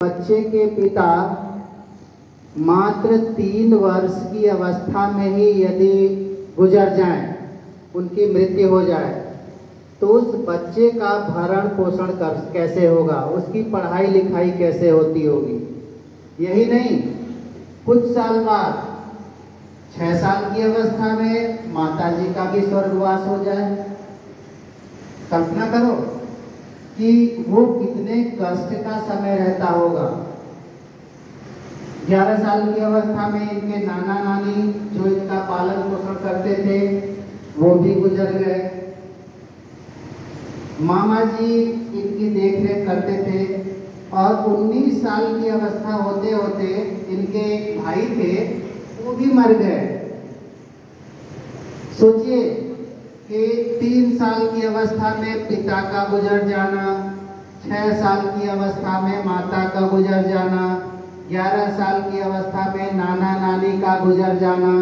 बच्चे के पिता मात्र 3 वर्ष की अवस्था में ही यदि गुजर जाएं, उनकी मृत्यु हो जाए, तो उस बच्चे का भरण पोषण कैसे होगा, उसकी पढ़ाई लिखाई कैसे होती होगी। यही नहीं, कुछ साल बाद 6 साल की अवस्था में माताजी का भी स्वर्गवास हो जाए। कल्पना करो कि वो कितने कष्ट का समय रहता होगा। 11 साल की अवस्था में इनके नाना नानी जो इनका पालन पोषण करते थे वो भी गुजर गए। मामा जी इनकी देखरेख करते थे और 19 साल की अवस्था होते होते इनके एक भाई थे, वो भी मर गए। सोचिए कि 3 साल की अवस्था में पिता का गुजर जाना, 6 साल की अवस्था में माता का गुजर जाना, 11 साल की अवस्था में नाना नानी का गुजर जाना,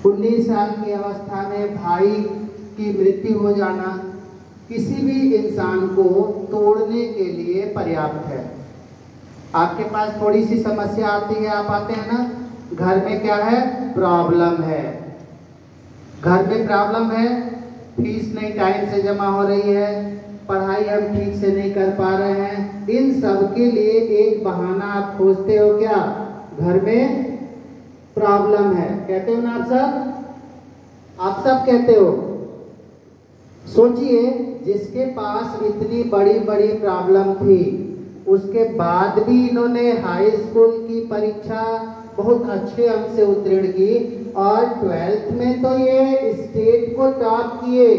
19 साल की अवस्था में भाई की मृत्यु हो जाना, किसी भी इंसान को तोड़ने के लिए पर्याप्त है। आपके पास थोड़ी सी समस्या आती है, आप आते हैं ना, घर में क्या है, प्रॉब्लम है, घर में प्रॉब्लम है, फीस नहीं टाइम से जमा हो रही है, पढ़ाई हम ठीक से नहीं कर पा रहे हैं, इन सब के लिए एक बहाना आप खोजते हो, क्या, घर में प्रॉब्लम है, कहते हो ना आप सब कहते हो। सोचिए, जिसके पास इतनी बड़ी बड़ी प्रॉब्लम थी, उसके बाद भी इन्होंने हाई स्कूल की परीक्षा बहुत अच्छे अंक से उत्तीर्ण की और 12th में तो ये स्टेट को टॉप किए,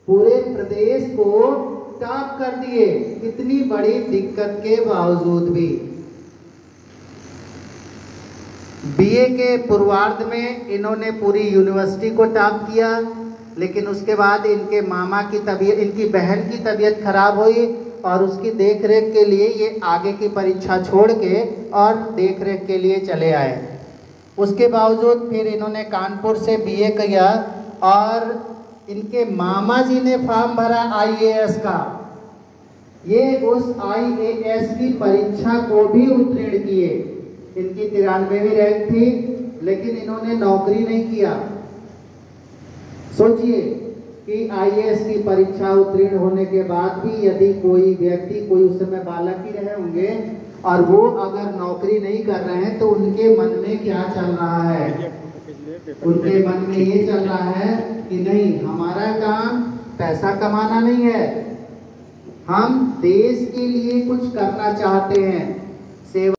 पूरे प्रदेश को टॉप कर दिए, इतनी बड़ी दिक्कत के बावजूद भी। बीए के पूर्वार्ध में इन्होंने पूरी यूनिवर्सिटी को टॉप किया, लेकिन उसके बाद इनके मामा की तबीयत, इनकी बहन की तबीयत खराब हुई और उसकी देखरेख के लिए ये आगे की परीक्षा छोड़ के और देखरेख के लिए चले आए। उसके बावजूद फिर इन्होंने कानपुर से बीए किया और इनके मामा जी ने फॉर्म भरा आईएएस का। ये उस आईएएस की परीक्षा को भी उत्तीर्ण किए। इनकी 93वीं रैंक थी, लेकिन इन्होंने नौकरी नहीं किया। सोचिए कि आईएएस की परीक्षा उत्तीर्ण होने के बाद भी यदि कोई व्यक्ति, कोई उस समय बालक ही रहे होंगे और वो अगर नौकरी नहीं कर रहे हैं, तो उनके मन में क्या चल रहा है, उनके मन में ये चल रहा है कि नहीं, हमारा काम पैसा कमाना नहीं है, हम देश के लिए कुछ करना चाहते हैं, सेवा